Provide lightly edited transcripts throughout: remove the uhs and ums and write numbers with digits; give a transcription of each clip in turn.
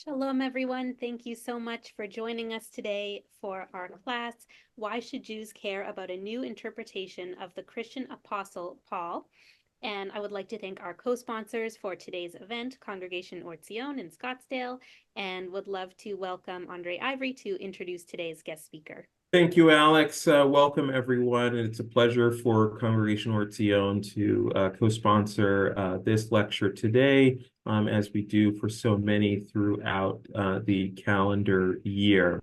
Shalom, everyone. Thank you so much for joining us today for our class, Why Should Jews Care About a New Interpretation of the Christian Apostle Paul? And I would like to thank our co-sponsors for today's event, Congregation Or Zion in Scottsdale, and would love to welcome Andre Ivory to introduce today's guest speaker. Thank you, Alex. Welcome, everyone. And it's a pleasure for Congregation Or Zion to co-sponsor this lecture today, as we do for so many throughout the calendar year.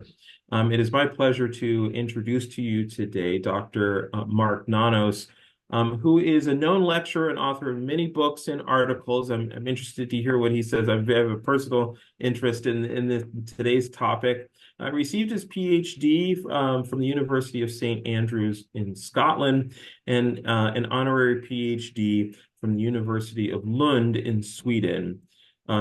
It is my pleasure to introduce to you today Dr. Mark Nanos, who is a known lecturer and author of many books and articles. I'm interested to hear what he says. I have a personal interest in today's topic. Received his PhD from the University of St. Andrews in Scotland and an honorary PhD from the University of Lund in Sweden.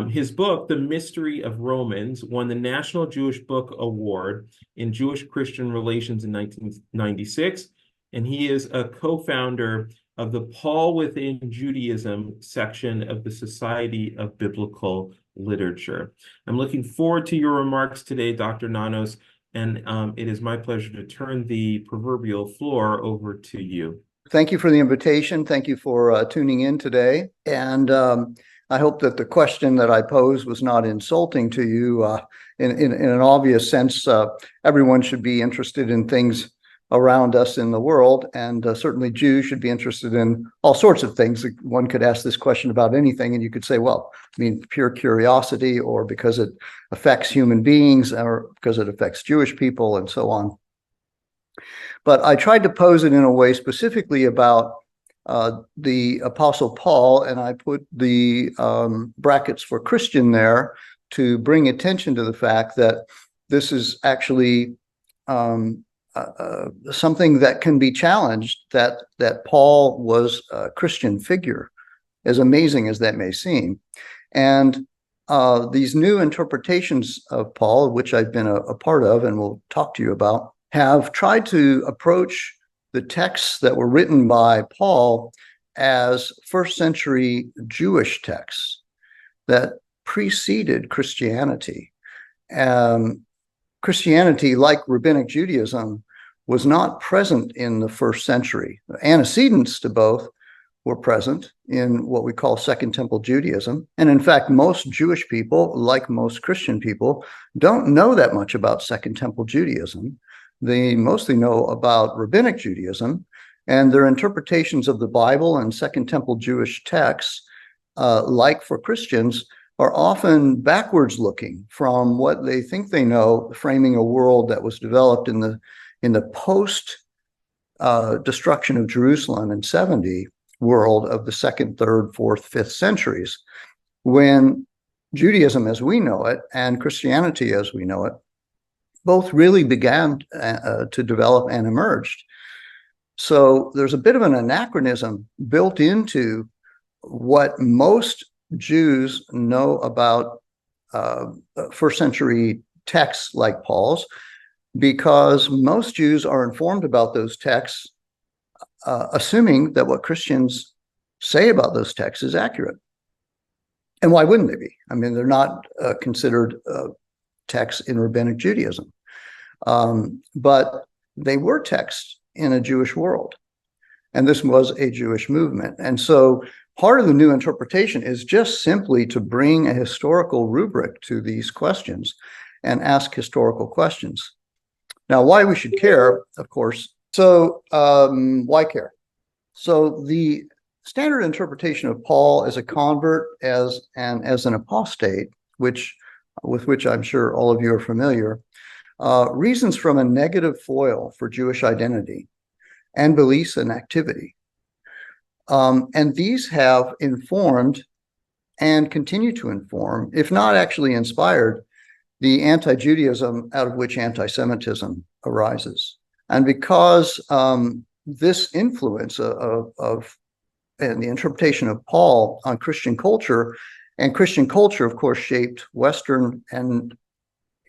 His book, The Mystery of Romans, won the National Jewish Book Award in Jewish-Christian Relations in 1996, and he is a co-founder of the Paul Within Judaism section of the Society of Biblical Literature. I'm looking forward to your remarks today, Dr. Nanos, and it is my pleasure to turn the proverbial floor over to you. Thank you for the invitation. Thank you for tuning in today. And I hope that the question that I posed was not insulting to you. In an obvious sense, everyone should be interested in things around us in the world, and certainly Jews should be interested in all sorts of things. One could ask this question about anything, and you could say, well, I mean, pure curiosity, or because it affects human beings, or because it affects Jewish people, and so on. But I tried to pose it in a way specifically about the Apostle Paul, and I put the brackets for Christian there to bring attention to the fact that this is actually something that can be challenged, that Paul was a Christian figure, as amazing as that may seem. And these new interpretations of Paul, which I've been a part of and will talk to you about, have tried to approach the texts that were written by Paul as first century Jewish texts that preceded Christianity. Christianity, like Rabbinic Judaism, was not present in the first century. Antecedents to both were present in what we call Second Temple Judaism. And in fact, most Jewish people, like most Christian people, don't know that much about Second Temple Judaism. They mostly know about Rabbinic Judaism, and their interpretations of the Bible and Second Temple Jewish texts, like for Christians, are often backwards looking from what they think they know, framing a world that was developed in the post destruction of Jerusalem in 70 world of the 2nd, 3rd, 4th, 5th centuries, when Judaism as we know it and Christianity as we know it both really began to develop and emerged. So there's a bit of an anachronism built into what most Jews know about first century texts like Paul's, because most Jews are informed about those texts, assuming that what Christians say about those texts is accurate. And why wouldn't they be? I mean, they're not considered texts in Rabbinic Judaism, but they were texts in a Jewish world. And this was a Jewish movement. And so part of the new interpretation is just simply to bring a historical rubric to these questions and ask historical questions. Now, why we should care, of course. So why care? So the standard interpretation of Paul as a convert, as an apostate, with which I'm sure all of you are familiar, reasons from a negative foil for Jewish identity and beliefs and activity. And these have informed and continue to inform, if not actually inspired, the anti-Judaism out of which anti-Semitism arises. And because this influence of and the interpretation of Paul on Christian culture, and Christian culture, of course, shaped Western and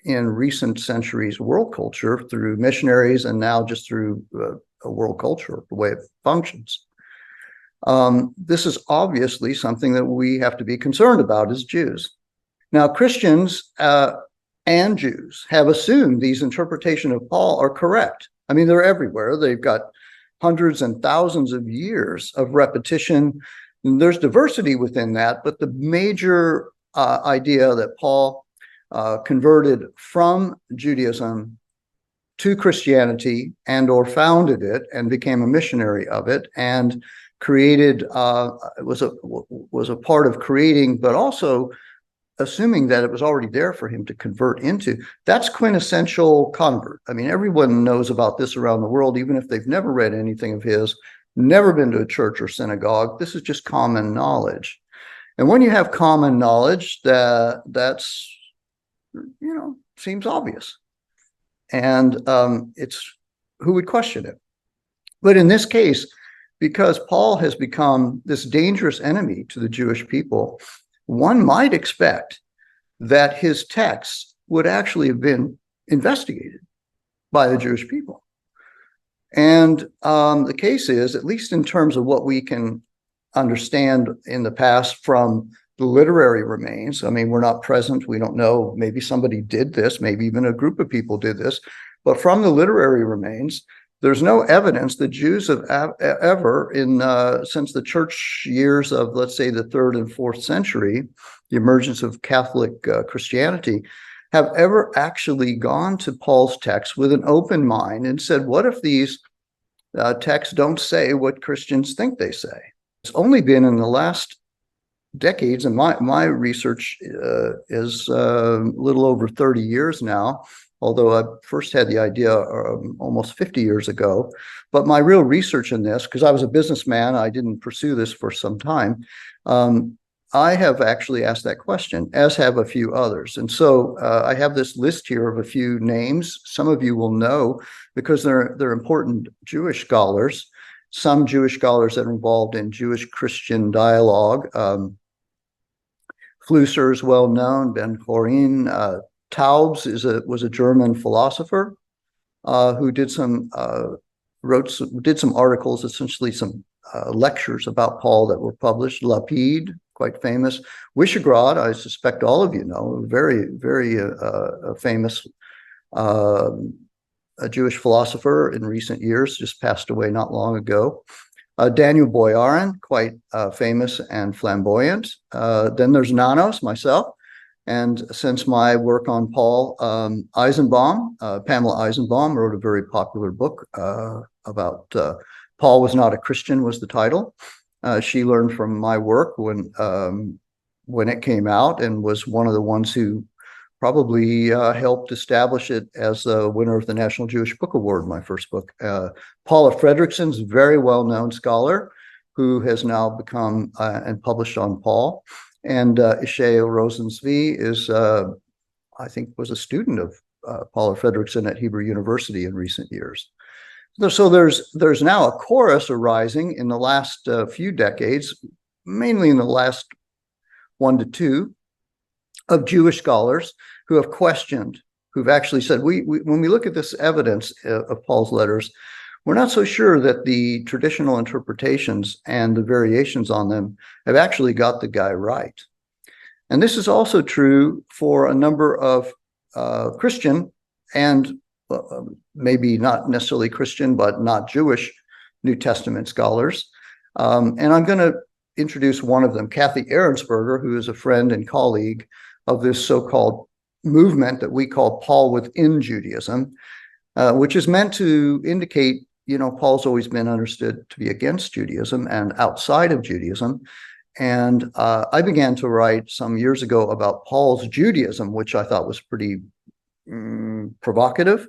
in recent centuries world culture through missionaries, and now just through a world culture, the way it functions. This is obviously something that we have to be concerned about as Jews. Now, Christians and Jews have assumed these interpretations of Paul are correct. I mean, they're everywhere. They've got hundreds and thousands of years of repetition. And there's diversity within that, but the major idea that Paul converted from Judaism to Christianity and or founded it and became a missionary of it and created was a part of creating, but also assuming that it was already there for him to convert into. That's quintessential convert. I mean, everyone knows about this around the world, even if they've never read anything of his, never been to a church or synagogue. This is just common knowledge. And when you have common knowledge, that's, seems obvious. And it's who would question it? But in this case, because Paul has become this dangerous enemy to the Jewish people, one might expect that his texts would actually have been investigated by the Jewish people. And the case is, at least in terms of what we can understand in the past from the literary remains, I mean, we're not present, we don't know, maybe somebody did this, maybe even a group of people did this, but from the literary remains, there's no evidence that Jews have ever, since the church years of, let's say, the 3rd and 4th century, the emergence of Catholic Christianity, have ever actually gone to Paul's text with an open mind and said, what if these texts don't say what Christians think they say? It's only been in the last decades, and my research is a little over 30 years now, although I first had the idea almost 50 years ago. But my real research in this, because I was a businessman, I didn't pursue this for some time. I have actually asked that question, as have a few others. And so I have this list here of a few names. Some of you will know because they're important Jewish scholars, some Jewish scholars that are involved in Jewish-Christian dialogue. Flusser is well known, Ben-Horin. Taubes was a German philosopher who did some articles, essentially some lectures about Paul that were published. Lapid, quite famous. Wishgrad, I suspect all of you know, very, very famous a Jewish philosopher in recent years, just passed away not long ago. Daniel Boyarin, quite famous and flamboyant. Then there's Nanos, myself. And since my work on Paul, Eisenbaum, Pamela Eisenbaum wrote a very popular book about Paul Was Not a Christian was the title. She learned from my work when it came out and was one of the ones who probably helped establish it as the winner of the National Jewish Book Award, my first book. Paula Fredrickson's a very well-known scholar who has now become and published on Paul. And Ishael Rosenzweig is, I think, was a student of Paula Fredrickson at Hebrew University in recent years. So there's now a chorus arising in the last few decades, mainly in the last 1 to 2, of Jewish scholars who have questioned, who've actually said, when we look at this evidence of Paul's letters, we're not so sure that the traditional interpretations and the variations on them have actually got the guy right. And this is also true for a number of Christian and maybe not necessarily Christian, but not Jewish New Testament scholars. And I'm going to introduce one of them, Kathy Ahrensberger, who is a friend and colleague of this so-called movement that we call Paul within Judaism, which is meant to indicate, Paul's always been understood to be against Judaism and outside of Judaism. And I began to write some years ago about Paul's Judaism, which I thought was pretty provocative.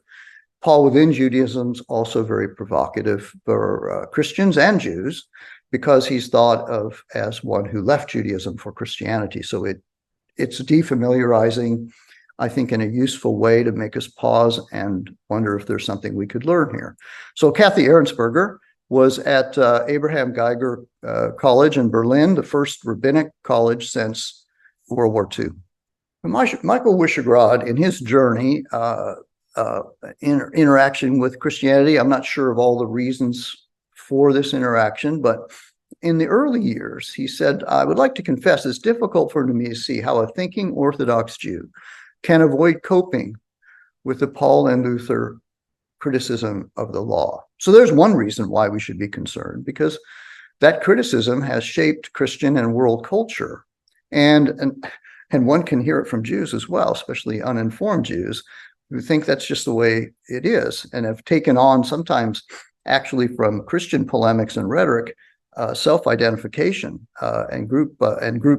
Paul within Judaism is also very provocative for Christians and Jews, because he's thought of as one who left Judaism for Christianity. So it's defamiliarizing, I think, in a useful way to make us pause and wonder if there's something we could learn here. So Kathy Ahrensberger was at Abraham Geiger College in Berlin, the first rabbinic college since World War II. Michael Wishgrad, in his journey, interaction with Christianity, I'm not sure of all the reasons for this interaction, but in the early years, he said, I would like to confess it's difficult for me to see how a thinking Orthodox Jew can avoid coping with the Paul and Luther criticism of the law. So there's one reason why we should be concerned, because that criticism has shaped Christian and world culture. And one can hear it from Jews as well, especially uninformed Jews, who think that's just the way it is and have taken on, sometimes actually from Christian polemics and rhetoric, self-identification and group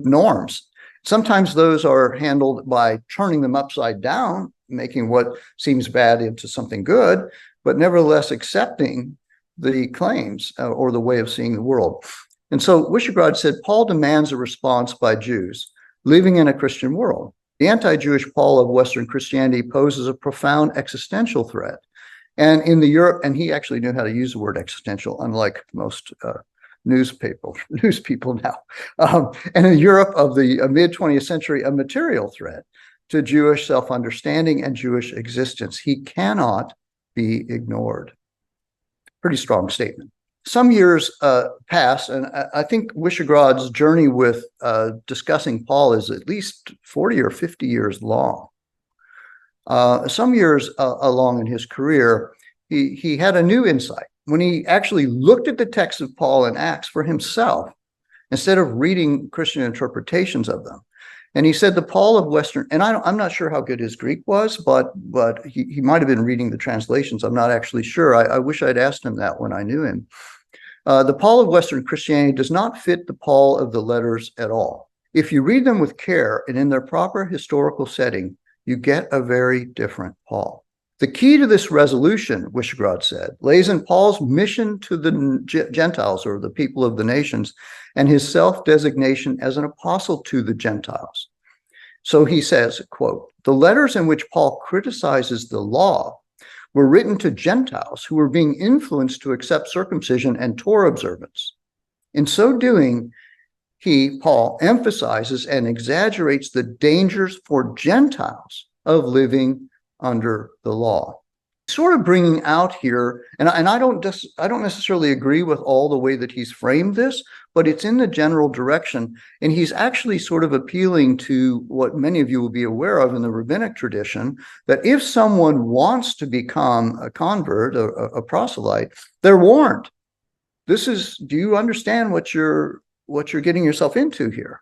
norms. Sometimes those are handled by turning them upside down, making what seems bad into something good, but nevertheless accepting the claims or the way of seeing the world. And so Wishgrad said, Paul demands a response by Jews living in a Christian world. The anti-Jewish Paul of Western Christianity poses a profound existential threat. And in the Europe, and he actually knew how to use the word existential, unlike most news people now. And in Europe of the mid-20th century, a material threat to Jewish self-understanding and Jewish existence. He cannot be ignored. Pretty strong statement. Some years pass, and I think Wishgrad's journey with discussing Paul is at least 40 or 50 years long. Some years along in his career, he had a new insight when he actually looked at the text of Paul in Acts for himself, instead of reading Christian interpretations of them. And he said the Paul of Western, and I'm not sure how good his Greek was, but he might have been reading the translations. I'm not actually sure. I wish I'd asked him that when I knew him. The Paul of Western Christianity does not fit the Paul of the letters at all. If you read them with care and in their proper historical setting, you get a very different Paul. The key to this resolution, Wishgrad said, lays in Paul's mission to the Gentiles, or the people of the nations, and his self-designation as an apostle to the Gentiles. So he says, quote, the letters in which Paul criticizes the law were written to Gentiles who were being influenced to accept circumcision and Torah observance. In so doing, Paul, emphasizes and exaggerates the dangers for Gentiles of living under the law. Sort of bringing out here, and I don't necessarily agree with all the way that he's framed this, but it's in the general direction, and he's actually sort of appealing to what many of you will be aware of in the rabbinic tradition, that if someone wants to become a convert, a proselyte, they're warned. This is, do you understand what you're getting yourself into here?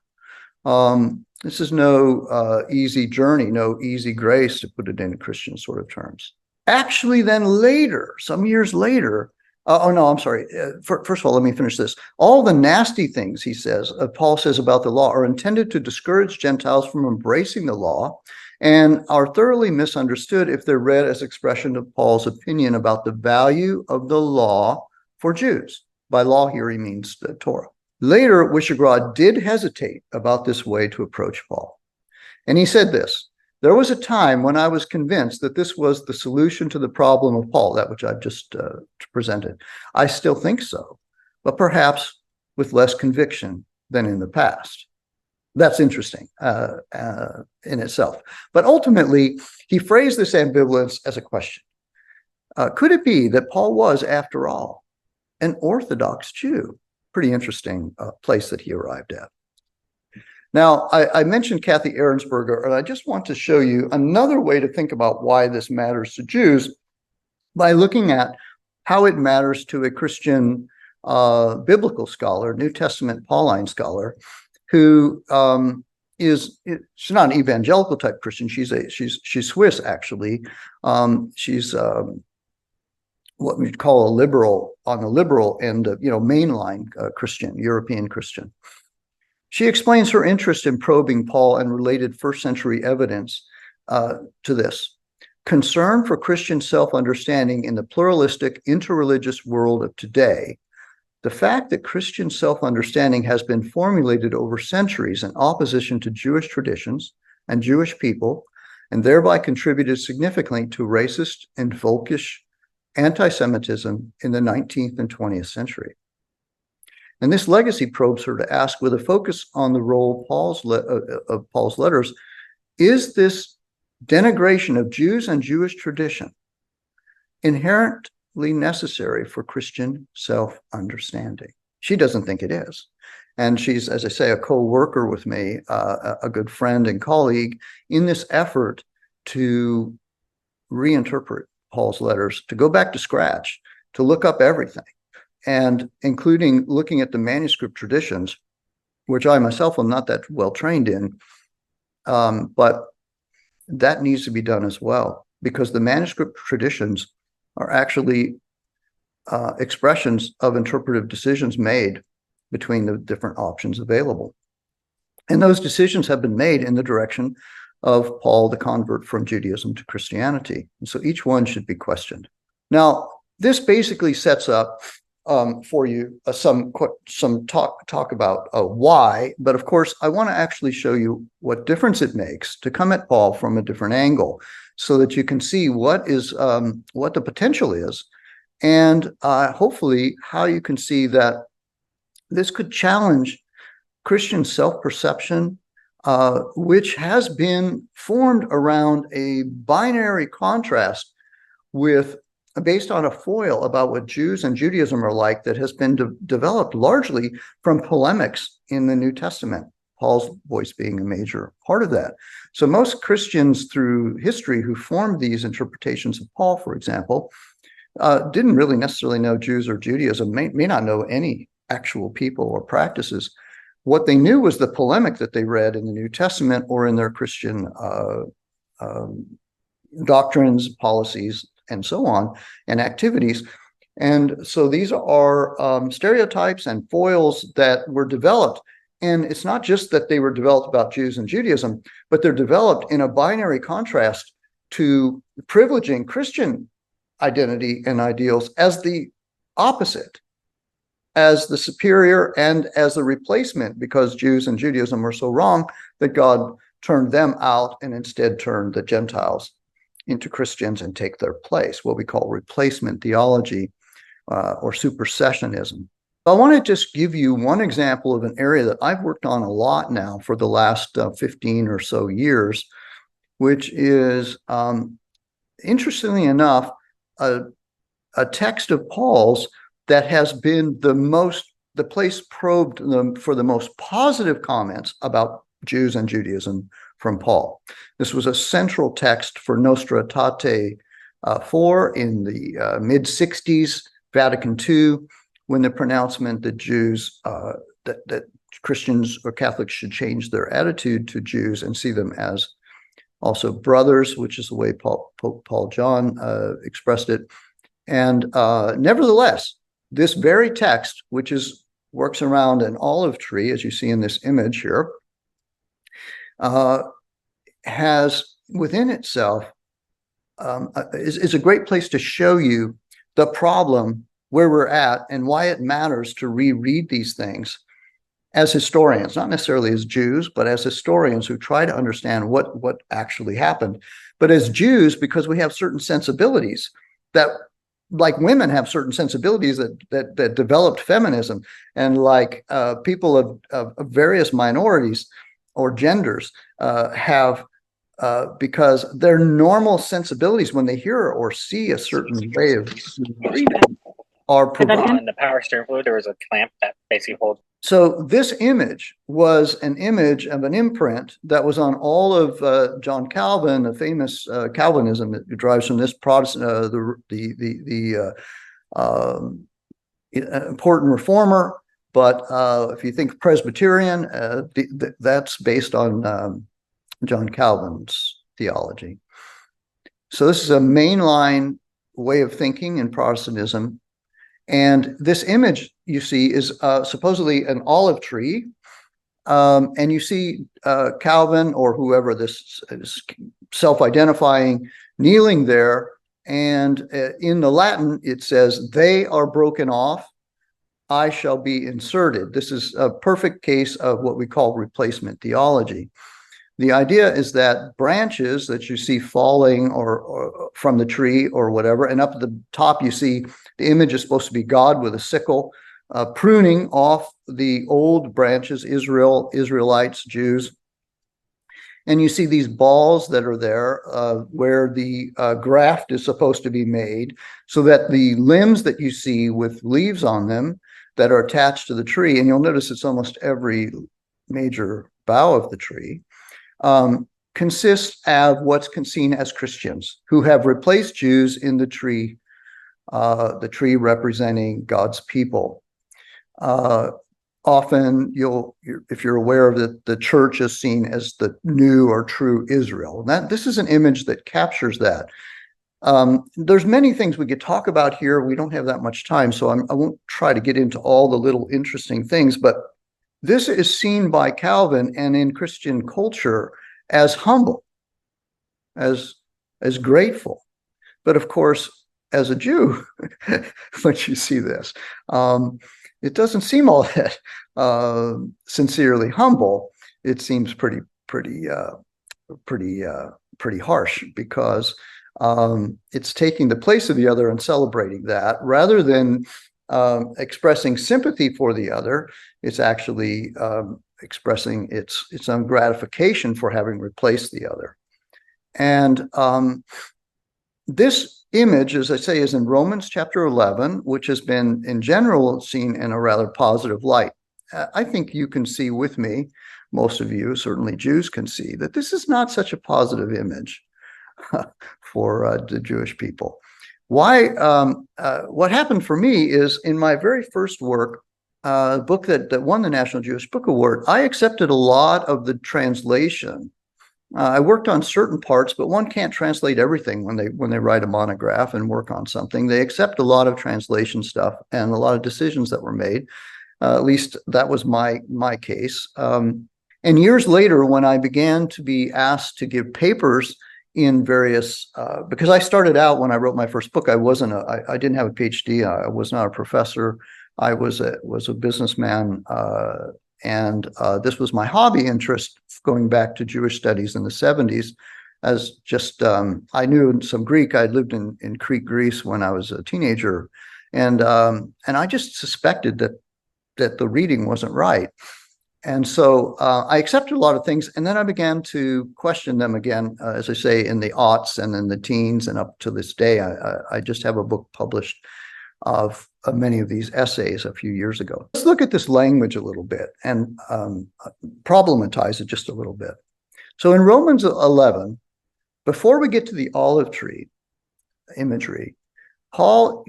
This is no easy journey, no easy grace, to put it in Christian sort of terms. Actually, then later, some years later, first of all, let me finish this. All the nasty things he says, Paul says about the law, are intended to discourage Gentiles from embracing the law and are thoroughly misunderstood if they're read as expression of Paul's opinion about the value of the law for Jews. By law here, he means the Torah. Later, Wishgrad did hesitate about this way to approach Paul. And he said this, there was a time when I was convinced that this was the solution to the problem of Paul, that which I've just presented. I still think so, but perhaps with less conviction than in the past. That's interesting in itself. But ultimately, he phrased this ambivalence as a question. Could it be that Paul was, after all, an Orthodox Jew? Pretty interesting place that he arrived at. Now, I mentioned Kathy Ahrensberger, and I just want to show you another way to think about why this matters to Jews by looking at how it matters to a Christian biblical scholar, New Testament Pauline scholar, who she's not an evangelical type Christian. She's Swiss, actually. She's what we'd call a liberal, on the liberal end of, mainline Christian, European Christian. She explains her interest in probing Paul and related first century evidence to this. Concern for Christian self-understanding in the pluralistic, interreligious world of today, the fact that Christian self-understanding has been formulated over centuries in opposition to Jewish traditions and Jewish people, and thereby contributed significantly to racist and folkish anti-Semitism in the 19th and 20th century. And this legacy probes her to ask, with a focus on the role of Paul's letters, is this denigration of Jews and Jewish tradition inherently necessary for Christian self-understanding? She doesn't think it is. And she's, as I say, a co-worker with me, a good friend and colleague in this effort to reinterpret Paul's letters, to go back to scratch, to look up everything, and including looking at the manuscript traditions, which I myself am not that well trained in, but that needs to be done as well, because the manuscript traditions are actually expressions of interpretive decisions made between the different options available. And those decisions have been made in the direction of Paul, the convert from Judaism to Christianity. And so each one should be questioned. Now, this basically sets up for you some talk about why, but of course, I want to actually show you what difference it makes to come at Paul from a different angle, so that you can see what the potential is, and hopefully how you can see that this could challenge Christian self-perception, which has been formed around a binary contrast based on a foil about what Jews and Judaism are like, that has been developed largely from polemics in the New Testament, Paul's voice being a major part of that. So most Christians through history who formed these interpretations of Paul, for example, didn't really necessarily know Jews or Judaism, may not know any actual people or practices. What they knew was the polemic that they read in the New Testament or in their Christian doctrines, policies, and so on, and activities. And so these are stereotypes and foils that were developed. And it's not just that they were developed about Jews and Judaism, but they're developed in a binary contrast to privileging Christian identity and ideals as the opposite, as the superior and as the replacement, because Jews and Judaism were so wrong that God turned them out and instead turned the Gentiles into Christians and take their place, what we call replacement theology or supersessionism. I want to just give you one example of an area that I've worked on a lot now for the last 15 or so years, which is, interestingly enough, a text of Paul's that has been the place probed for the most positive comments about Jews and Judaism from Paul. This was a central text for Nostra Aetate 4 in the mid-60s, Vatican II, when the pronouncement that Jews, that Christians or Catholics should change their attitude to Jews and see them as also brothers, which is the way Pope Paul John expressed it. And nevertheless, this very text, which works around an olive tree, as you see in this image here, has within itself is a great place to show you the problem where we're at and why it matters to reread these things as historians, not necessarily as Jews, but as historians who try to understand what actually happened. But as Jews, because we have certain sensibilities that, like women have certain sensibilities that developed feminism, and like people of various minorities or genders have, because their normal sensibilities when they hear or see a certain way of are provided. In the power steering fluid, there was a clamp that basically holds. So this image was an image of an imprint that was on all of John Calvin, the famous Calvinism that derives from this Protestant, the important reformer. But if you think Presbyterian, that's based on John Calvin's theology. So this is a mainline way of thinking in Protestantism. And this image you see is supposedly an olive tree. And you see Calvin or whoever this is self-identifying kneeling there. And in the Latin, it says, "They are broken off, I shall be inserted." This is a perfect case of what we call replacement theology. The idea is that branches that you see falling or from the tree or whatever, and up at the top you see the image is supposed to be God with a sickle, pruning off the old branches, Israelites, Jews. And you see these balls that are there where the graft is supposed to be made, so that the limbs that you see with leaves on them that are attached to the tree, and you'll notice it's almost every major bough of the tree, consists of what's seen as Christians who have replaced Jews in the tree representing God's people. Often if you're aware of it, the church is seen as the new or true Israel. This is an image that captures that. There's many things we could talk about here. We don't have that much time, so I won't try to get into all the little interesting things, but this is seen by Calvin and in Christian culture as humble, as grateful. But of course, as a Jew, when you see this, it doesn't seem all that sincerely humble. It seems pretty harsh, because it's taking the place of the other and celebrating that, rather than expressing sympathy for the other. It's actually expressing its own gratification for having replaced the other. And this image, as I say, is in Romans chapter 11, which has been in general seen in a rather positive light. I think you can see with me, most of you, certainly Jews, can see that this is not such a positive image for the Jewish people. Why? What happened for me is, in my very first work, book that won the National Jewish Book Award, I accepted a lot of the translation. I worked on certain parts, but one can't translate everything when they write a monograph and work on something. They accept a lot of translation stuff and a lot of decisions that were made. At least that was my case. And years later, when I began to be asked to give papers in various, because I started out, when I wrote my first book, I didn't have a PhD. I was not a professor. I was a businessman, and this was my hobby interest, going back to Jewish studies in the 70s. As just I knew some Greek. I lived in Crete, Greece, when I was a teenager, and I just suspected that the reading wasn't right. And so I accepted a lot of things, and then I began to question them again, as I say, in the aughts and in the teens, and up to this day. I just have a book published of many of these essays a few years ago. Let's look at this language a little bit and problematize it just a little bit. So in Romans 11, before we get to the olive tree imagery, Paul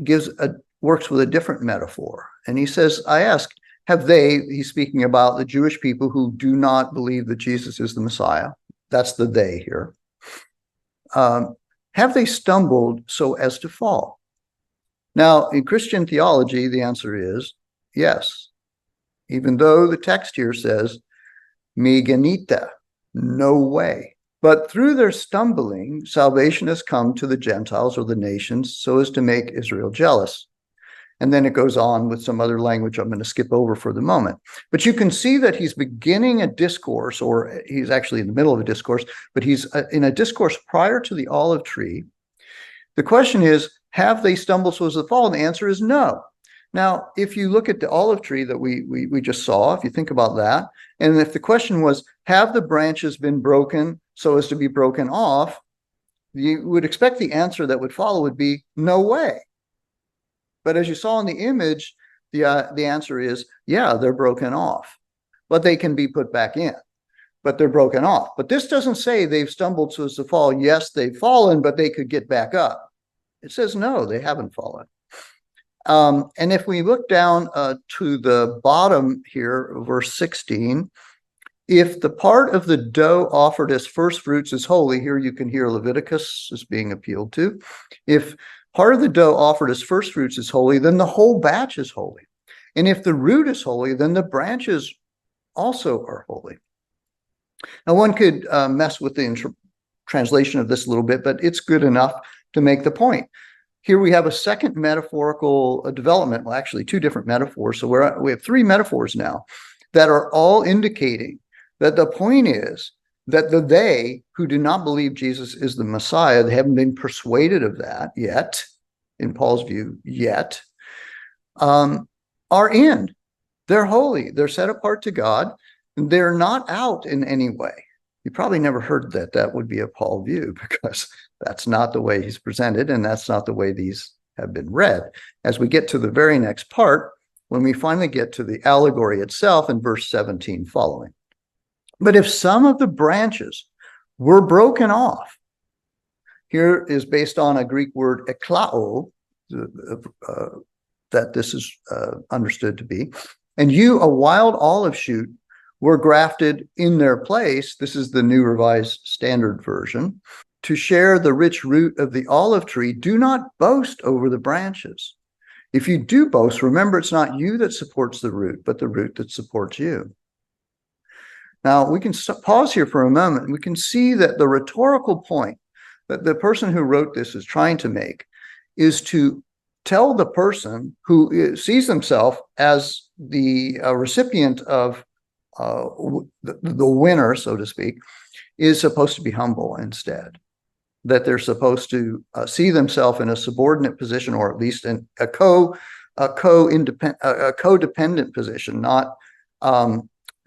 works with a different metaphor. And he says, I ask, he's speaking about the Jewish people who do not believe that Jesus is the Messiah. That's the they here. Have they stumbled so as to fall? Now, in Christian theology, the answer is yes, even though the text here says, me genita, no way. But through their stumbling, salvation has come to the Gentiles, or the nations, so as to make Israel jealous. And then it goes on with some other language I'm going to skip over for the moment. But you can see that he's beginning a discourse, or he's actually in the middle of a discourse, but he's in a discourse prior to the olive tree. The question is, have they stumbled so as to fall? And the answer is no. Now, if you look at the olive tree that we just saw, if you think about that, and if the question was, have the branches been broken so as to be broken off, you would expect the answer that would follow would be no way. But as you saw in the image, the answer is, yeah, they're broken off, but they can be put back in, but they're broken off. But this doesn't say they've stumbled so as to fall. Yes, they've fallen, but they could get back up. It says, no, they haven't fallen. And if we look down to the bottom here, verse 16, if the part of the dough offered as first fruits is holy, here you can hear Leviticus is being appealed to. If part of the dough offered as first fruits is holy, then the whole batch is holy. And if the root is holy, then the branches also are holy. Now, one could mess with the translation of this a little bit, but it's good enough to make the point. Here we have a second metaphorical development, well, actually two different metaphors. So we have three metaphors now that are all indicating that the point is that they who do not believe Jesus is the Messiah, they haven't been persuaded of that yet, in Paul's view, yet, are in. They're holy. They're set apart to God. They're not out in any way. You probably never heard that would be a Paul view, because that's not the way he's presented, and that's not the way these have been read. As we get to the very next part, when we finally get to the allegory itself in verse 17 following. But if some of the branches were broken off, here is based on a Greek word eklao, that this is understood to be, and you, a wild olive shoot, were grafted in their place. This is the New Revised Standard Version. To share the rich root of the olive tree, do not boast over the branches. If you do boast, remember it's not you that supports the root, but the root that supports you. Now, we can pause here for a moment. We can see that the rhetorical point that the person who wrote this is trying to make is to tell the person who sees himself as the recipient of the winner, so to speak, is supposed to be humble instead. That they're supposed to see themselves in a subordinate position, or at least in a codependent position,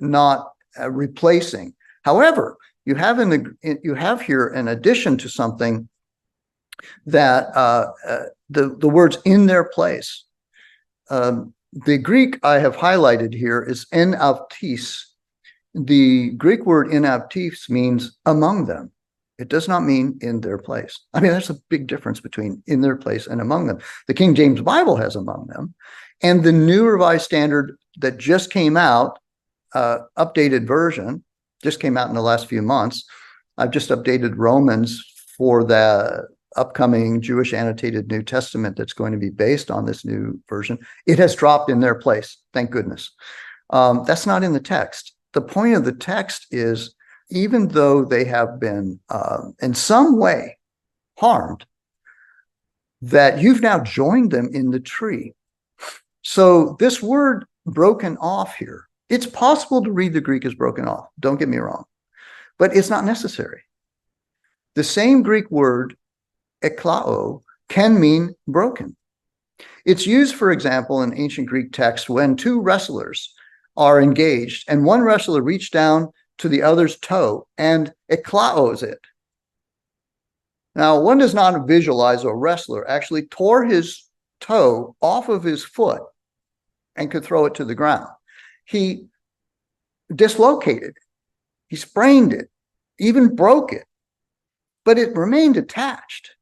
not replacing. However, you have here an addition to something that the words "in their place." The Greek I have highlighted here is en avtis. The Greek word en avtis means among them. It does not mean in their place. I mean, there's a big difference between in their place and among them. The King James Bible has among them, and the New Revised Standard that just came out, updated version, just came out in the last few months. I've just updated Romans for the upcoming Jewish annotated New Testament that's going to be based on this new version. It has dropped in their place, thank goodness. That's not in the text. The point of the text is, even though they have been in some way harmed, that you've now joined them in the tree. So this word broken off here, it's possible to read the Greek as broken off, don't get me wrong, but it's not necessary. The same Greek word, eklao, can mean broken. It's used, for example, in ancient Greek text when two wrestlers are engaged and one wrestler reached down to the other's toe and eklaos it. Now, one does not visualize a wrestler actually tore his toe off of his foot and could throw it to the ground. He dislocated it. He sprained it, even broke it, but it remained attached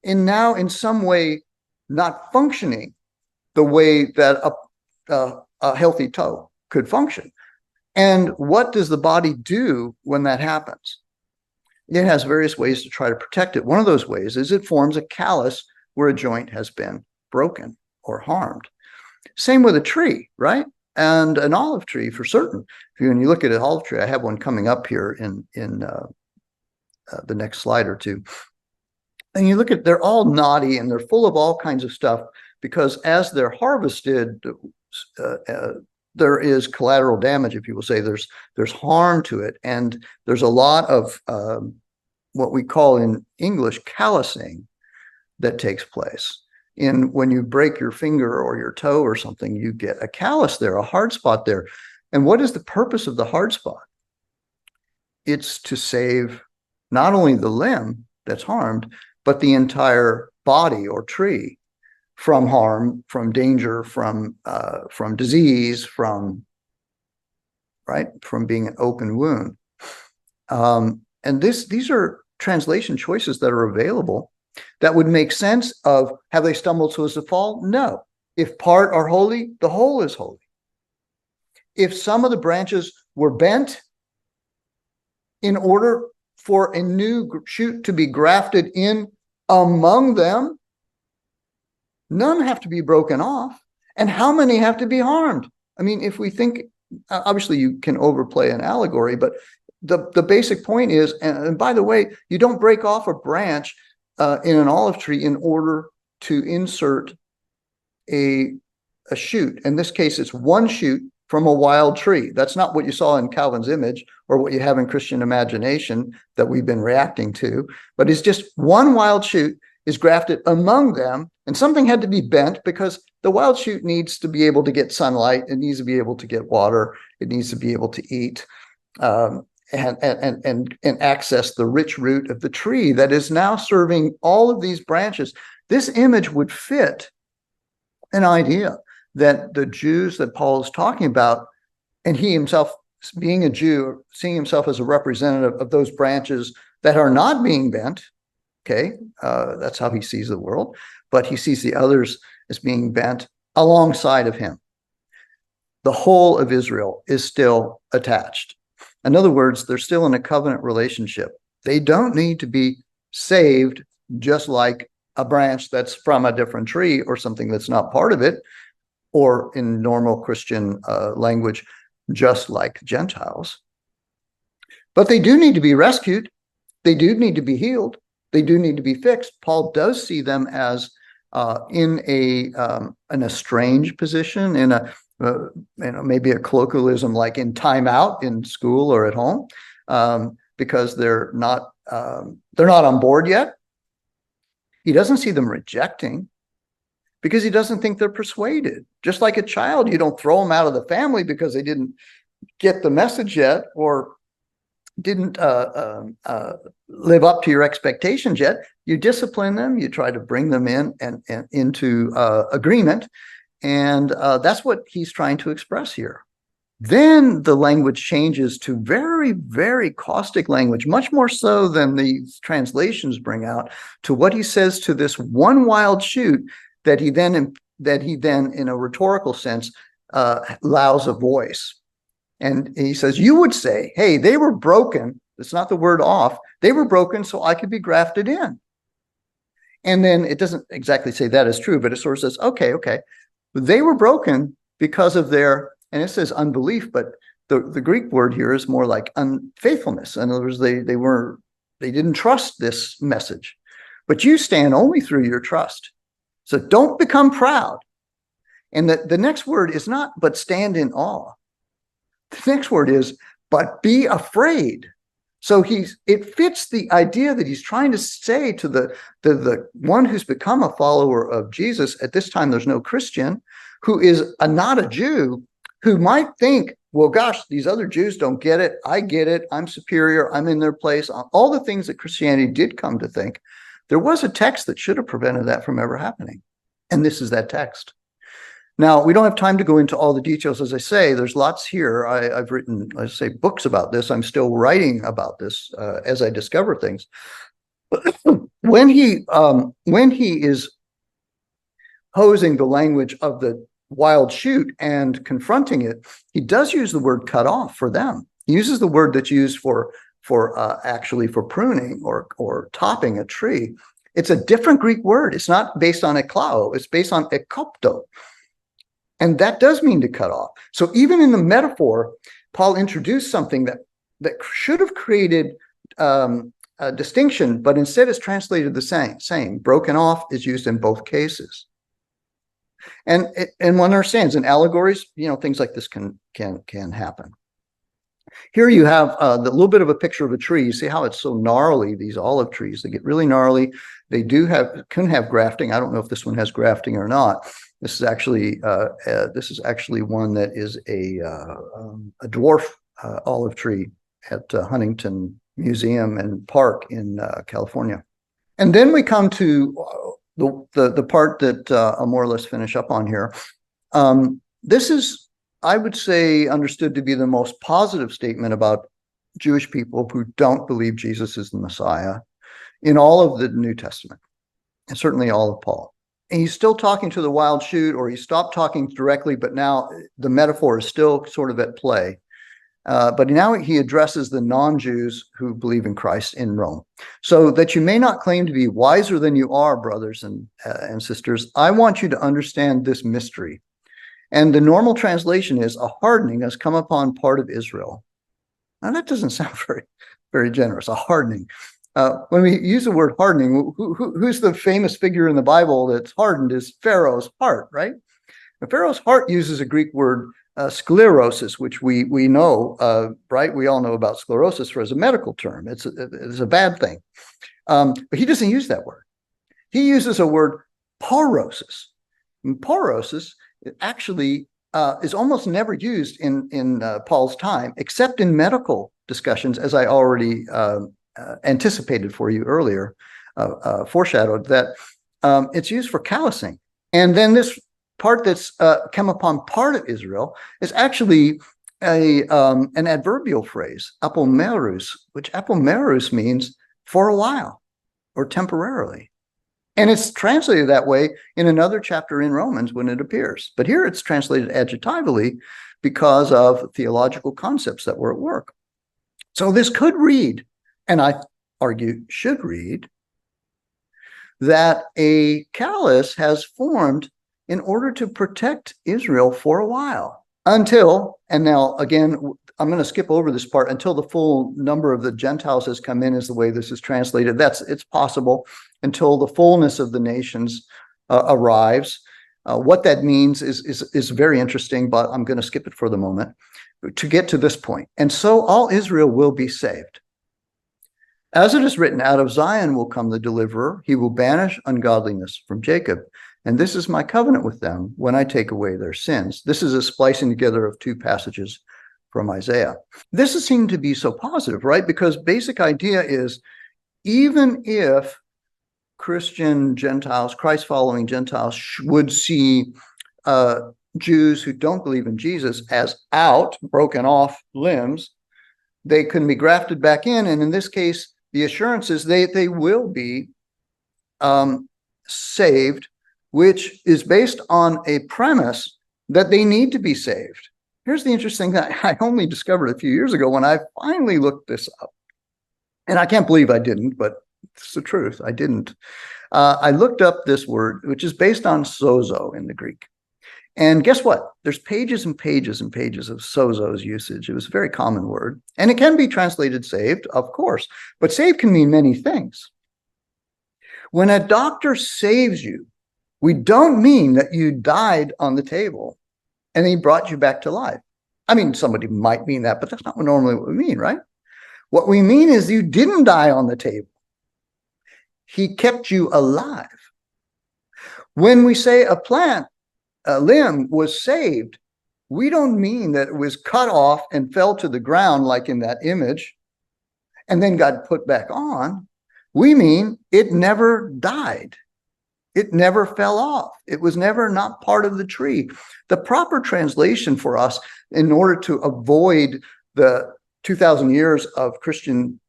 and now in some way not functioning the way that a healthy toe could function. And what does the body do when that happens? It has various ways to try to protect it. One of those ways is it forms a callus where a joint has been broken or harmed. Same with a tree, right? And an olive tree for certain. When you look at an olive tree, I have one coming up here in the next slide or two. And you look at, they're all knotty and they're full of all kinds of stuff because as they're harvested, there is collateral damage, if you will say. There's harm to it, and there's a lot of what we call in English callousing that takes place. When you break your finger or your toe or something, you get a callus there, a hard spot there. And what is the purpose of the hard spot? It's to save not only the limb that's harmed, but the entire body or tree from harm, from danger, from disease, from being an open wound. And these are translation choices that are available that would make sense of, have they stumbled so as to fall? No. If part are holy, the whole is holy. If some of the branches were bent in order for a new shoot to be grafted in among them, none have to be broken off. And how many have to be harmed? I mean, if we think, obviously you can overplay an allegory, but the basic point is, and by the way, you don't break off a branch in an olive tree in order to insert a shoot. In this case, it's one shoot from a wild tree. That's not what you saw in Calvin's image or what you have in Christian imagination that we've been reacting to, but it's just one wild shoot is grafted among them, and something had to be bent because the wild shoot needs to be able to get sunlight, it needs to be able to get water, it needs to be able to eat and access the rich root of the tree that is now serving all of these branches. This image would fit an idea that the Jews that Paul is talking about, and he himself being a Jew, seeing himself as a representative of those branches that are not being bent, okay, that's how he sees the world, but he sees the others as being bent alongside of him. The whole of Israel is still attached. In other words, they're still in a covenant relationship. They don't need to be saved just like a branch that's from a different tree or something that's not part of it, or in normal Christian language, just like Gentiles. But they do need to be rescued. They do need to be healed. They do need to be fixed. Paul does see them as in a strange position, in a maybe a colloquialism like in timeout in school or at home, because they're not on board yet. He doesn't see them rejecting because he doesn't think they're persuaded. Just like a child, you don't throw them out of the family because they didn't get the message yet or didn't live up to your expectations yet. You discipline them. You try to bring them in and into agreement. And that's what he's trying to express here. Then the language changes to very, very caustic language, much more so than these translations bring out, to what he says to this one wild shoot that he then, in a rhetorical sense, allows a voice. And he says, you would say, hey, they were broken. It's not the word off. They were broken so I could be grafted in. And then it doesn't exactly say that is true, but it sort of says, okay. They were broken because of their, and it says unbelief, but the Greek word here is more like unfaithfulness. In other words, they didn't trust this message. But you stand only through your trust. So don't become proud. And the next word is not, but stand in awe. The next word is, but be afraid. So it fits the idea that he's trying to say to the one who's become a follower of Jesus. At this time, there's no Christian who is not a Jew, who might think, well, gosh, these other Jews don't get it. I get it. I'm superior. I'm in their place. All the things that Christianity did come to think. There was a text that should have prevented that from ever happening. And this is that text. Now, we don't have time to go into all the details. As I say, there's lots here. I've written, let's say, books about this. I'm still writing about this as I discover things. When he is posing the language of the wild shoot and confronting it, he does use the word cut off for them. He uses the word that's used for actually for pruning or topping a tree. It's a different Greek word. It's not based on eklao. It's based on ekopto. And that does mean to cut off. So even in the metaphor, Paul introduced something that should have created a distinction, but instead is translated the same. Broken off is used in both cases. And one understands in allegories, things like this can happen. Here you have the little bit of a picture of a tree. You see how it's so gnarly, these olive trees. They get really gnarly. They can have grafting. I don't know if this one has grafting or not. This is actually one that is a dwarf olive tree at Huntington Museum and Park in California. And then we come to the part that I'll more or less finish up on here. This is, I would say, understood to be the most positive statement about Jewish people who don't believe Jesus is the Messiah in all of the New Testament, and certainly all of Paul. And he's still talking to the wild shoot, or he stopped talking directly, but now the metaphor is still sort of at play. But now he addresses the non-Jews who believe in Christ in Rome. So that you may not claim to be wiser than you are, brothers and sisters, I want you to understand this mystery. And the normal translation is, a hardening has come upon part of Israel. Now that doesn't sound very, very generous, a hardening. When we use the word hardening, who's the famous figure in the Bible that's hardened is Pharaoh's heart, right? And Pharaoh's heart uses a Greek word, sclerosis, which we know, right? We all know about sclerosis as a medical term. It's a bad thing. But he doesn't use that word. He uses a word, porosis. And porosis actually is almost never used in Paul's time, except in medical discussions, as I already anticipated for you earlier, foreshadowed that it's used for callousing. And then this part that's come upon part of Israel is actually an adverbial phrase, apomerus, which apomerus means for a while or temporarily. And it's translated that way in another chapter in Romans when it appears. But here it's translated adjectively because of theological concepts that were at work. So this could read, and I argue should read, that a callus has formed in order to protect Israel for a while until, and now again, I'm going to skip over this part, until the full number of the Gentiles has come in is the way this is translated. It's possible until the fullness of the nations arrives. What that means is very interesting, but I'm going to skip it for the moment to get to this point. And so all Israel will be saved. As it is written, out of Zion will come the deliverer. He will banish ungodliness from Jacob. And this is my covenant with them when I take away their sins. This is a splicing together of two passages from Isaiah. This is seen to be so positive, right? Because basic idea is, even if Christian Gentiles, Christ-following Gentiles would see Jews who don't believe in Jesus as out, broken off limbs, they can be grafted back in. And in this case, the assurance is they will be saved, which is based on a premise that they need to be saved. Here's the interesting thing that I only discovered a few years ago when I finally looked this up. And I can't believe I didn't, but it's the truth. I didn't. I looked up this word, which is based on sozo in the Greek. And guess what? There's pages and pages and pages of sozo's usage. It was a very common word. And it can be translated saved, of course. But saved can mean many things. When a doctor saves you, we don't mean that you died on the table and he brought you back to life. I mean, somebody might mean that, but that's not normally what we mean, right? What we mean is you didn't die on the table. He kept you alive. When we say a limb was saved, we don't mean that it was cut off and fell to the ground like in that image and then got put back on. We mean it never died. It never fell off. It was never not part of the tree. The proper translation for us, in order to avoid the 2,000 years of Christian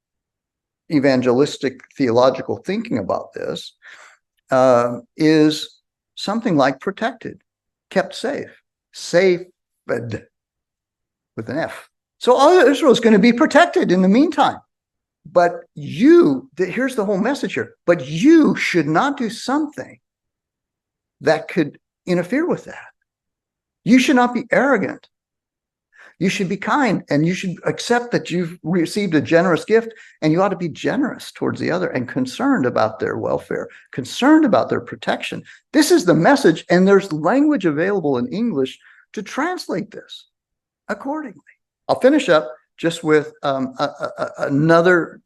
evangelistic theological thinking about this, is something like protected, kept safe, saved with an F. So all Israel is going to be protected in the meantime. But here's the whole message here, but you should not do something that could interfere with that. You should not be arrogant. You should be kind, and you should accept that you've received a generous gift, and you ought to be generous towards the other and concerned about their welfare, concerned about their protection. This is the message, and there's language available in English to translate this accordingly. I'll finish up just with another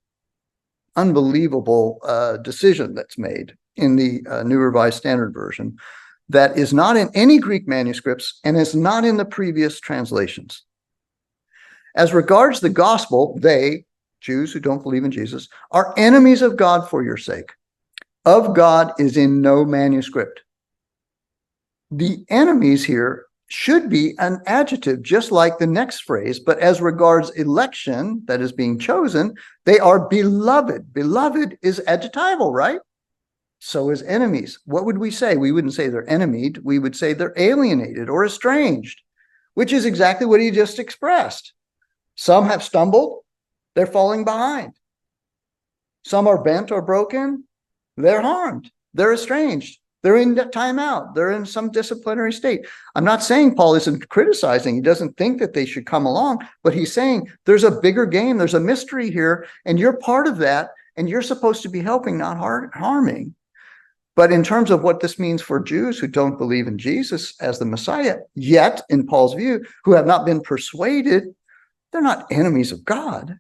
unbelievable decision that's made in the New Revised Standard Version that is not in any Greek manuscripts and is not in the previous translations. As regards the gospel, they, Jews who don't believe in Jesus, are enemies of God for your sake. Of God is in no manuscript. The enemies here should be an adjective, just like the next phrase, but as regards election that is being chosen, they are beloved. Beloved is adjectival, right? So is enemies. What would we say? We wouldn't say they're enemied. We would say they're alienated or estranged, which is exactly what he just expressed. Some have stumbled. They're falling behind. Some are bent or broken. They're harmed. They're estranged. They're in timeout. They're in some disciplinary state. I'm not saying Paul isn't criticizing. He doesn't think that they should come along, but he's saying there's a bigger game. There's a mystery here, and you're part of that, and you're supposed to be helping, not harming. But in terms of what this means for Jews who don't believe in Jesus as the Messiah, yet, in Paul's view, who have not been persuaded, they're not enemies of God.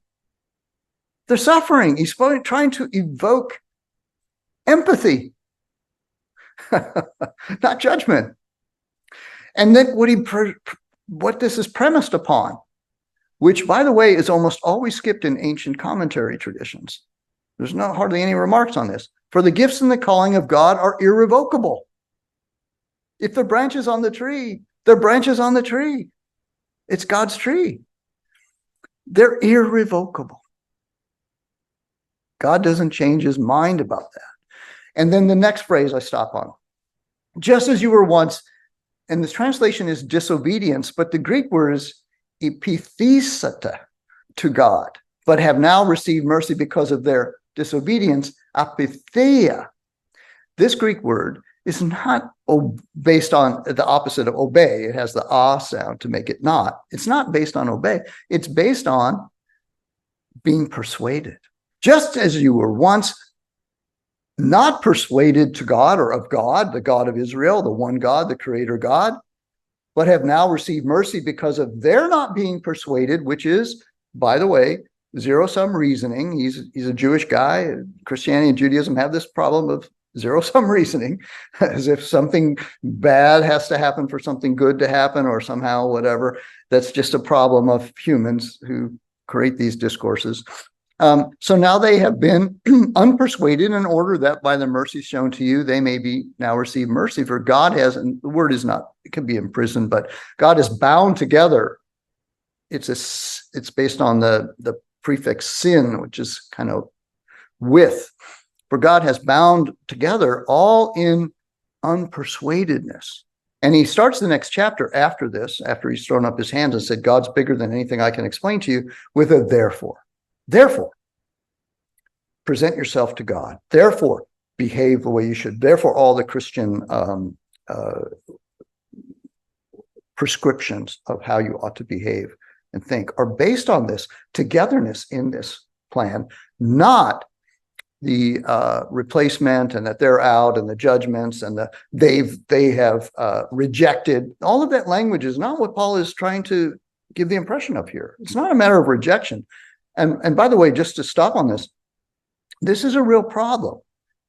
They're suffering. He's trying to evoke empathy, not judgment. And then what this is premised upon, which, by the way, is almost always skipped in ancient commentary traditions. There's hardly any remarks on this. For the gifts and the calling of God are irrevocable. If they're branches on the tree, they're branches on the tree. It's God's tree. They're irrevocable. God doesn't change his mind about that. And then the next phrase I stop on. Just as you were once, and the translation is disobedience, but the Greek word is epithesata, to God, but have now received mercy because of their disobedience, apitheia. This Greek word is not based on the opposite of obey. It has the ah sound to make it not. It's not based on obey. It's based on being persuaded. Just as you were once not persuaded to God or of God, the God of Israel, the one God, the creator God, but have now received mercy because of their not being persuaded, which is, by the way, zero-sum reasoning. He's a Jewish guy. Christianity and Judaism have this problem of zero-sum reasoning, as if something bad has to happen for something good to happen, or somehow whatever. That's just a problem of humans who create these discourses. So now they have been unpersuaded, in order that by the mercy shown to you, they may be now receive mercy. For God has, and the word is not, it can be imprisoned, but God is bound together. It's based on the prefix sin, which is kind of with. For God has bound together all in unpersuadedness. And he starts the next chapter after this, after he's thrown up his hands and said, God's bigger than anything I can explain to you, with a therefore. Therefore, present yourself to God. Therefore, behave the way you should. Therefore, all the Christian prescriptions of how you ought to behave and think are based on this togetherness in this plan, not the replacement, and that they're out, and the judgments, and they have rejected. All of that language is not what Paul is trying to give the impression of here. It's not a matter of rejection. And by the way, just to stop on this, this is a real problem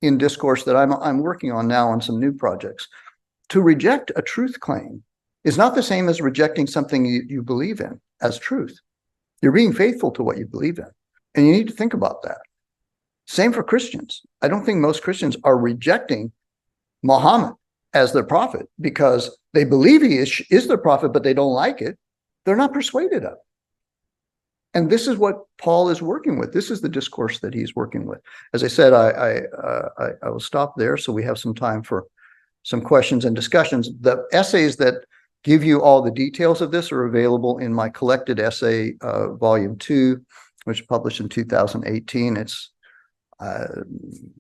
in discourse that I'm working on now on some new projects. To reject a truth claim is not the same as rejecting something you believe in as truth. You're being faithful to what you believe in, and you need to think about that. Same for Christians. I don't think most Christians are rejecting Muhammad as their prophet because they believe he is their prophet, but they don't like it. They're not persuaded of it. And this is what Paul is working with. This is the discourse that he's working with. As I said, I will stop there so we have some time for some questions and discussions. The essays that give you all the details of this are available in my collected essay, volume 2, which was published in 2018. It's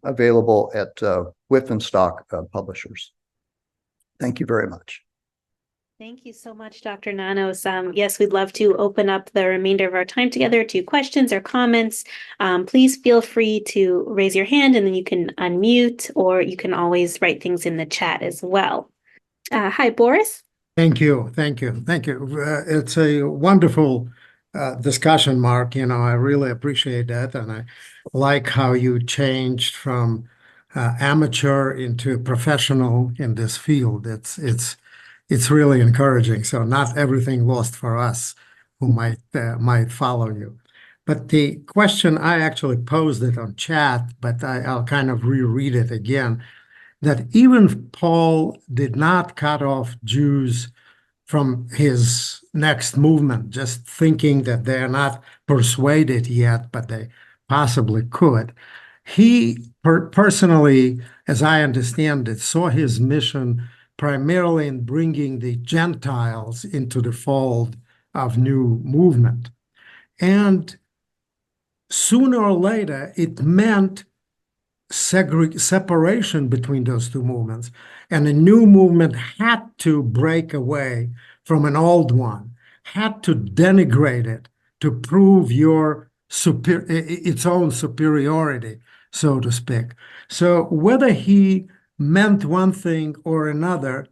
available at Whitman-Stock Publishers. Thank you very much. Thank you so much, Dr. Nanos. Yes, we'd love to open up the remainder of our time together to questions or comments. Please feel free to raise your hand, and then you can unmute, or you can always write things in the chat as well. Hi, Boris. Thank you. Thank you. Thank you. It's a wonderful discussion, Mark. You know, I really appreciate that. And I like how you changed from amateur into professional in this field. It's really encouraging. So not everything lost for us who might follow you. But the question, I actually posed it on chat, but I'll kind of reread it again, that even Paul did not cut off Jews from his next movement, just thinking that they're not persuaded yet, but they possibly could. He personally, as I understand it, saw his mission primarily in bringing the Gentiles into the fold of new movement. And sooner or later, it meant separation between those two movements. And a new movement had to break away from an old one, had to denigrate it to prove its own superiority, so to speak. So whether he meant one thing or another,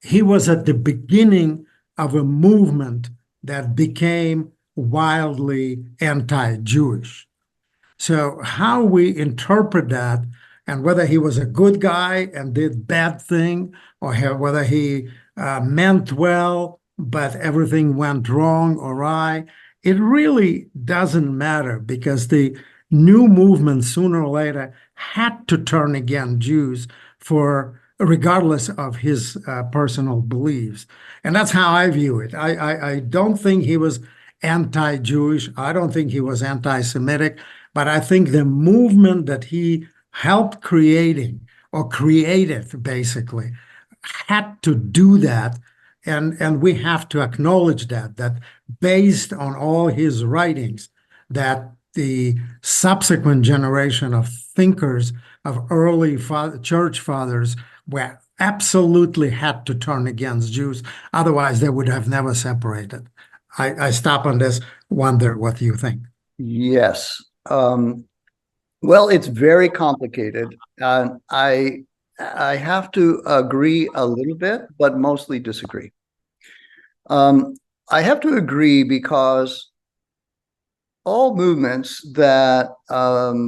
he was at the beginning of a movement that became wildly anti-Jewish. So how we interpret that, and whether he was a good guy and did bad thing, or whether he meant well, but everything went wrong or right, it really doesn't matter, because the new movement sooner or later had to turn against Jews for regardless of his personal beliefs. And that's how I view it. I don't think he was anti-Jewish. I don't think he was anti-Semitic, but I think the movement that he helped creating or created basically had to do that. And we have to acknowledge that based on all his writings, that the subsequent generation of thinkers, of early church fathers, were absolutely had to turn against Jews. Otherwise, they would have never separated. I stop on this, wonder what you think. Yes. Well, it's very complicated. I have to agree a little bit, but mostly disagree. I have to agree because all movements that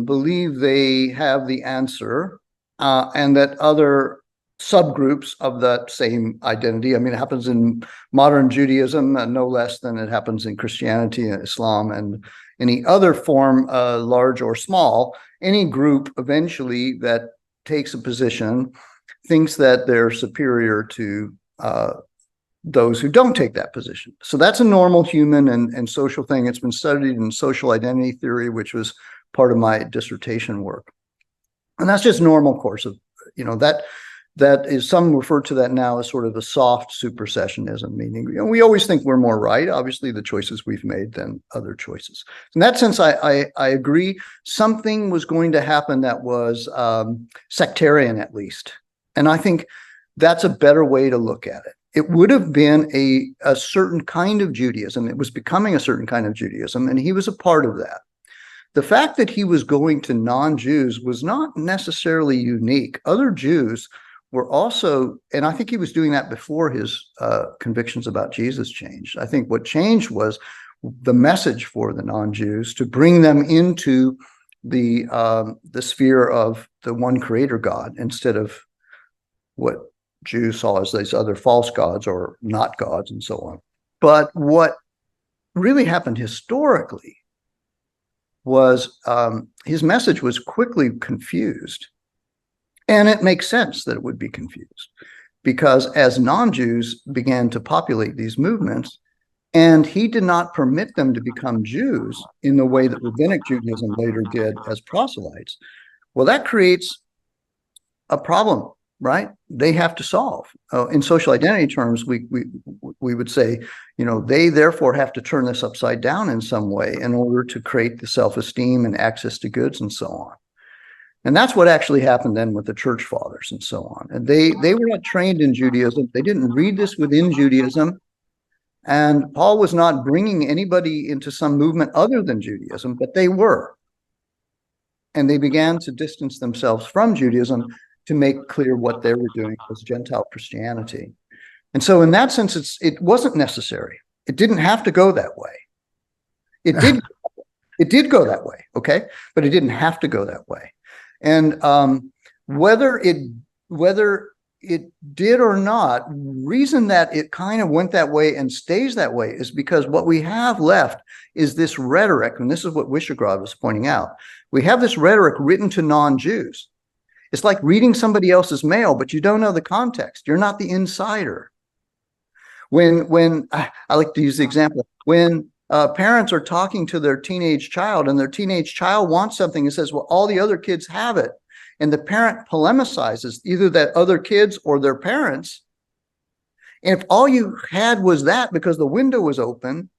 believe they have the answer and that other subgroups of that same identity, I mean, it happens in modern Judaism no less than it happens in Christianity and Islam and any other form, large or small, any group eventually that takes a position thinks that they're superior to those who don't take that position. So that's a normal human and social thing. It's been studied in social identity theory, which was part of my dissertation work. And that's just normal course of, that is, some refer to that now as sort of a soft supersessionism, meaning, we always think we're more right, obviously, the choices we've made than other choices. In that sense, I agree. Something was going to happen that was sectarian, at least. And I think that's a better way to look at it. It would have been a certain kind of Judaism. It was becoming a certain kind of Judaism, and he was a part of that. The fact that he was going to non-Jews was not necessarily unique. Other Jews were also, and I think he was doing that before his convictions about Jesus changed. I think what changed was the message for the non-Jews to bring them into the sphere of the one creator God instead of what Jews saw as these other false gods or not gods and so on. But what really happened historically was his message was quickly confused. And it makes sense that it would be confused because as non-Jews began to populate these movements, and he did not permit them to become Jews in the way that Rabbinic Judaism later did as proselytes, well, that creates a problem, right? They have to solve. In social identity terms, we would say, they therefore have to turn this upside down in some way in order to create the self-esteem and access to goods and so on. And that's what actually happened then with the church fathers and so on. And they were not trained in Judaism. They didn't read this within Judaism. And Paul was not bringing anybody into some movement other than Judaism, but they were. And they began to distance themselves from Judaism to make clear what they were doing was Gentile Christianity. And so in that sense, it wasn't necessary. It didn't have to go that way. It did go that way, okay? But it didn't have to go that way. And whether it did or not, reason that it kind of went that way and stays that way is because what we have left is this rhetoric, and this is what Wishograd was pointing out. We have this rhetoric written to non-Jews. It's like reading somebody else's mail, but you don't know the context. You're not the insider. When I like to use the example, when parents are talking to their teenage child and their teenage child wants something and says, well, all the other kids have it. And the parent polemicizes either that other kids or their parents. And if all you had was that because the window was open,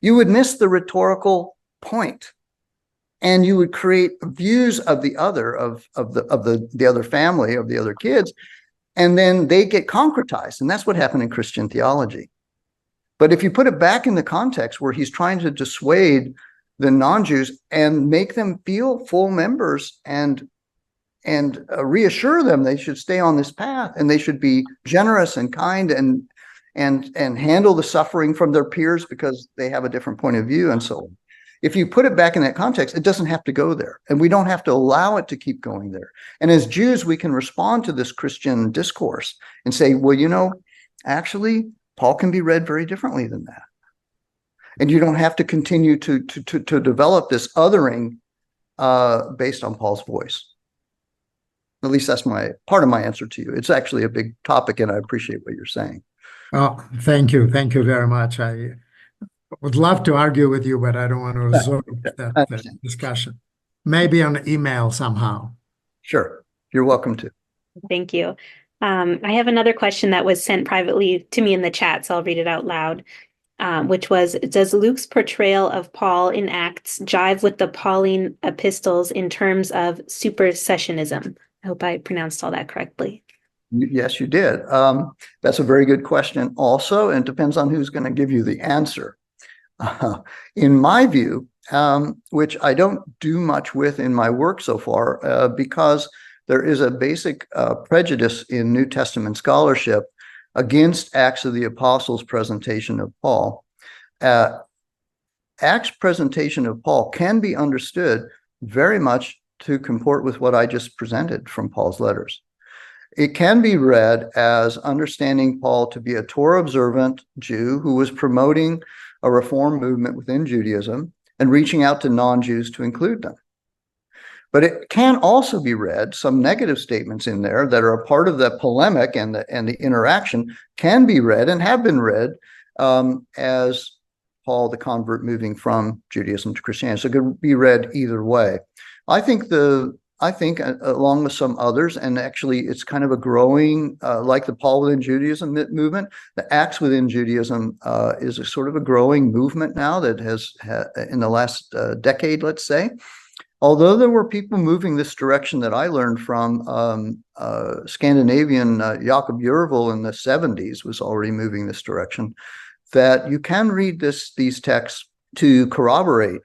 you would miss the rhetorical point. And you would create views of the other, of the other family, of the other kids, and then they get concretized. And that's what happened in Christian theology. But if you put it back in the context where he's trying to dissuade the non-Jews and make them feel full members and reassure them they should stay on this path and they should be generous and kind and handle the suffering from their peers because they have a different point of view and so on. If you put it back in that context, it doesn't have to go there. And we don't have to allow it to keep going there. And as Jews, we can respond to this Christian discourse and say, well, actually, Paul can be read very differently than that. And you don't have to continue to develop this othering based on Paul's voice. At least that's part of my answer to you. It's actually a big topic, and I appreciate what you're saying. Oh, thank you. Thank you very much. I would love to argue with you, but I don't want to resort to that discussion. Maybe on email somehow. Sure. You're welcome to. Thank you. I have another question that was sent privately to me in the chat, so I'll read it out loud, which was, does Luke's portrayal of Paul in Acts jive with the Pauline epistles in terms of supersessionism? I hope I pronounced all that correctly. Yes, you did. That's a very good question also, and it depends on who's going to give you the answer. In my view, which I don't do much with in my work so far, because there is a basic prejudice in New Testament scholarship against Acts of the Apostles' presentation of Paul. Acts' presentation of Paul can be understood very much to comport with what I just presented from Paul's letters. It can be read as understanding Paul to be a Torah-observant Jew who was promoting a reform movement within Judaism and reaching out to non-Jews to include them. But it can also be read, some negative statements in there that are a part of the polemic and the interaction can be read and have been read as Paul the convert moving from Judaism to Christianity. So it could be read either way. I think along with some others, and actually it's kind of a growing, like the Paul within Judaism movement, the Acts within Judaism is a sort of a growing movement now that has in the last decade, let's say. Although there were people moving this direction that I learned from Scandinavian Jakob Jervel in the 70s was already moving this direction, that you can read these texts to corroborate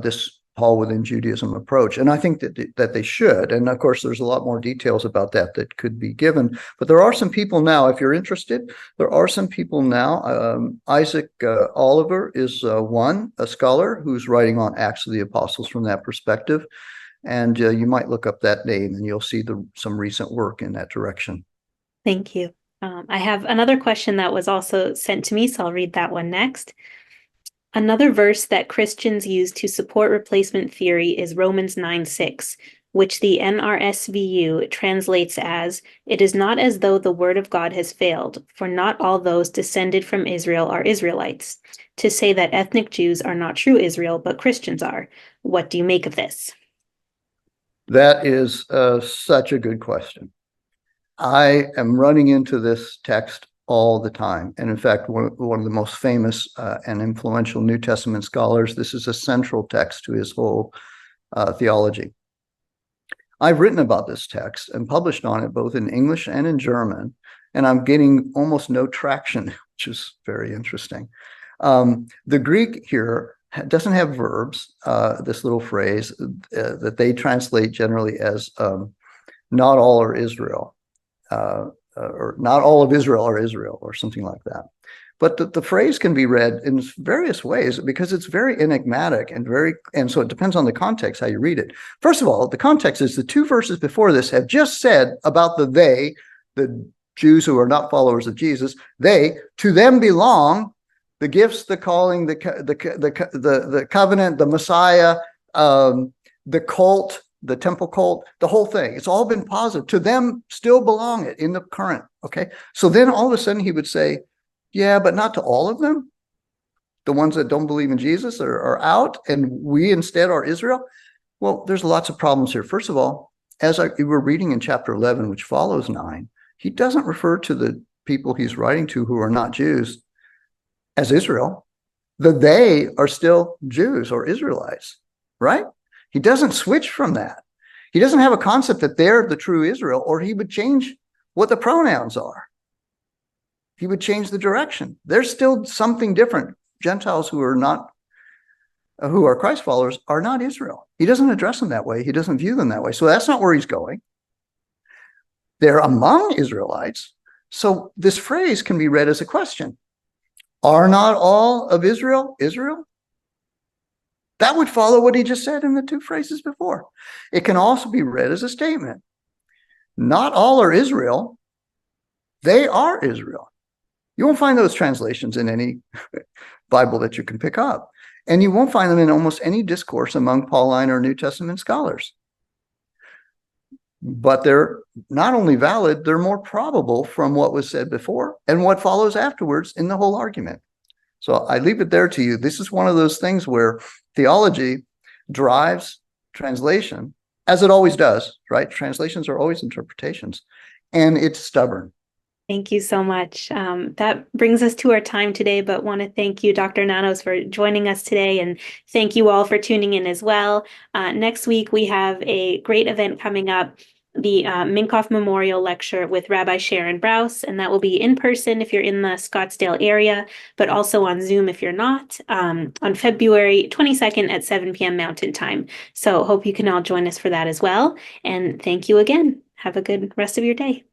this Paul within Judaism approach. And I think that they should. And of course, there's a lot more details about that could be given. But there are some people now, if you're interested, there are some people now. Isaac Oliver is a scholar who's writing on Acts of the Apostles from that perspective. And you might look up that name and you'll see some recent work in that direction. Thank you. I have another question that was also sent to me, so I'll read that one next. Another verse that Christians use to support replacement theory is Romans 9:6, which the NRSVU translates as, "It is not as though the word of God has failed, for not all those descended from Israel are Israelites," to say that ethnic Jews are not true Israel, but Christians are. What do you make of this? That is such a good question. I am running into this text all the time. And in fact, one of the most famous and influential New Testament scholars, this is a central text to his whole theology. I've written about this text and published on it both in English and in German, and I'm getting almost no traction, which is very interesting. The Greek here doesn't have verbs, this little phrase that they translate generally as not all are Israel. Or not all of Israel are Israel, or something like that. But the phrase can be read in various ways because it's very enigmatic and so it depends on the context how you read it. First of all, the context is the two verses before this have just said about the Jews who are not followers of Jesus, to them belong the gifts, the calling, the covenant, the Messiah, the cult, the temple cult, the whole thing. It's all been positive. To them still belong it in the current, okay? So then all of a sudden he would say, yeah, but not to all of them. The ones that don't believe in Jesus are out, and we instead are Israel. Well, there's lots of problems here. First of all, as we were reading in chapter 11, which follows 9, he doesn't refer to the people he's writing to who are not Jews as Israel. They are still Jews or Israelites, right? He doesn't switch from that. He doesn't have a concept that they're the true Israel, or he would change what the pronouns are. He would change the direction. There's still something different. Gentiles who are Christ followers are not Israel. He doesn't address them that way. He doesn't view them that way. So that's not where he's going. They're among Israelites. So this phrase can be read as a question. Are not all of Israel Israel? That would follow what he just said in the two phrases before. It can also be read as a statement. Not all are Israel. They are Israel. You won't find those translations in any Bible that you can pick up. And you won't find them in almost any discourse among Pauline or New Testament scholars. but they're not only valid, they're more probable from what was said before and what follows afterwards in the whole argument. So I leave it there to you. This is one of those things where theology drives translation, as it always does, right? Translations are always interpretations, and it's stubborn. Thank you so much. That brings us to our time today, but want to thank you, Dr. Nanos, for joining us today, and thank you all for tuning in as well. Next week, we have a great event coming up, the Minkoff Memorial Lecture with Rabbi Sharon Brous, and that will be in person if you're in the Scottsdale area, but also on Zoom if you're not, on February 22nd at 7 p.m. Mountain Time. So hope you can all join us for that as well. And thank you again. Have a good rest of your day.